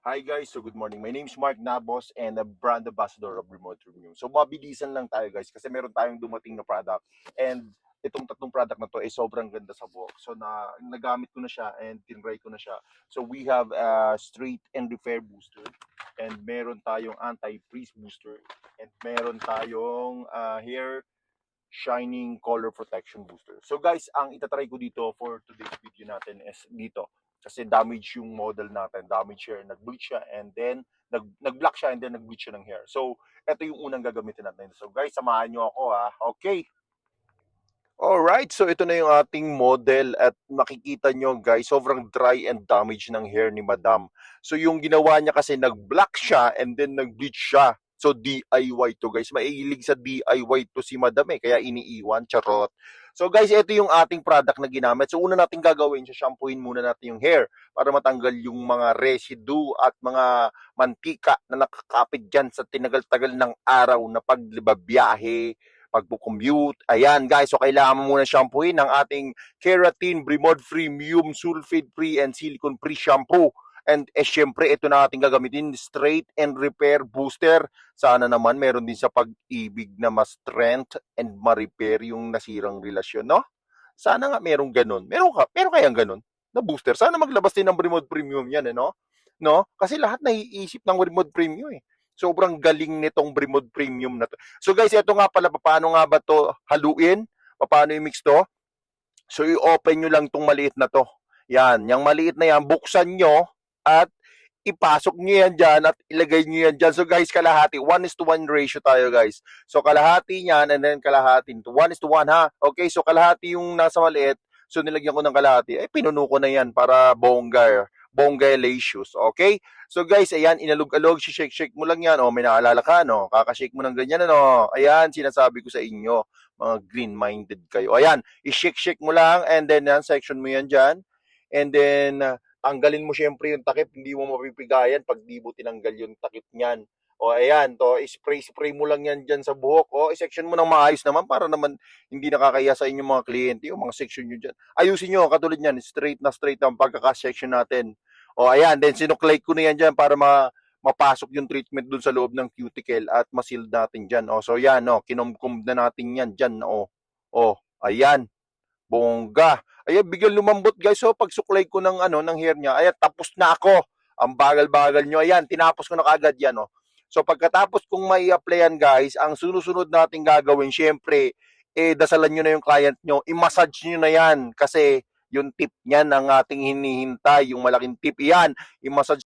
Hi guys, so good morning. My name is Mark Nabos and a brand ambassador of Remote Review. So mabilisan lang tayo guys kasi meron tayong dumating na product and itong tatlong product na to ay sobrang ganda sa buhok. So nagamit ko na siya and tinry ko na siya. So we have a straight and repair booster and meron tayong anti-freeze booster and meron tayong hair shining color protection booster. So guys, ang itatry ko dito for today's video natin is dito. Kasi damage yung model natin, damage hair, nag-bleach siya and then nag-black siya and then nag-bleach siya ng hair. So, ito yung unang gagamitin natin. So guys, samahan nyo ako ha. Okay. Alright, so ito na yung ating model at makikita nyo guys, sobrang dry and damaged ng hair ni Madam. So yung ginawa niya kasi nag-black siya and then nag-bleach siya. So DIY to guys, maiilig sa DIY to si Madam kaya iniiwan, charot. So guys, ito yung ating product na ginamit. So una natin gagawin, shampooin muna natin yung hair para matanggal yung mga residue at mga mantika na nakakapit dyan sa tinagal-tagal ng araw na pagbiyahe, pagpo-commute. Ayan guys, so kailangan mo muna shampooin ng ating Keratin Bremod Premium Sulfate Free and Silicone Free Shampoo. And syempre, ito na ating gagamitin, Straight and Repair Booster. Sana naman meron din sa pag-ibig na ma-strength and ma-repair yung nasirang relasyon, no? Sana nga merong ganun. Meron kayang ganun na booster. Sana maglabas din ng Bremod Premium yan, no? No? Kasi lahat naiisip ng Bremod Premium Sobrang galing nitong Bremod Premium na to. So guys, ito nga pala, paano nga ba to haluin? Paano i-mix to? So i-open nyo lang tong maliit na to. Yan, yung maliit na yan, buksan nyo at ipasok nyo yan dyan at ilagay nyo yan dyan. So guys, kalahati. 1:1 ratio tayo guys. So kalahati yan and then kalahati. 1:1 ha. Okay, so kalahati yung nasa maliit. So nilagyan ko ng kalahati. Pinuno ko na yan para bonggailicious. Okay? So guys, ayan, inalog-alog, shake-shake mo lang yan. May naalala ka, no? Kakashake mo ng ganyan, ano? Ayan, sinasabi ko sa inyo, mga green-minded kayo. Ayan, i-shake-shake mo lang and then yan, section mo yan dyan. And then, tanggalin mo syempre yung takip, hindi mo mapipigayan pag di mo tinanggal yung takip niyan. Ayan, spray mo lang yan dyan sa buhok. I-section mo ng maayos naman para naman hindi nakakaya sa inyong mga kliyente, yung mga section nyo dyan. Ayusin nyo, katulad yan, straight ang pagkaka-section natin. Ayan, then sinuklay ko na yan dyan para mapasok yung treatment dun sa loob ng cuticle at ma-seal natin dyan. So yan, kinomcom na natin yan dyan. Ayan, bongga. Ayan, bigyan lumambot guys. So pagsuklay ko ng hair niya, ayan, tapos na ako. Ang bagal-bagal nyo. Ayan, tinapos ko na kagad yan. So pagkatapos kung may applyan guys, ang sunod-sunod natin gagawin, syempre, dasalan nyo na yung client nyo, i-massage nyo na yan kasi yung tip niyan ang ating hinihintay, yung malaking tip yan, i-massage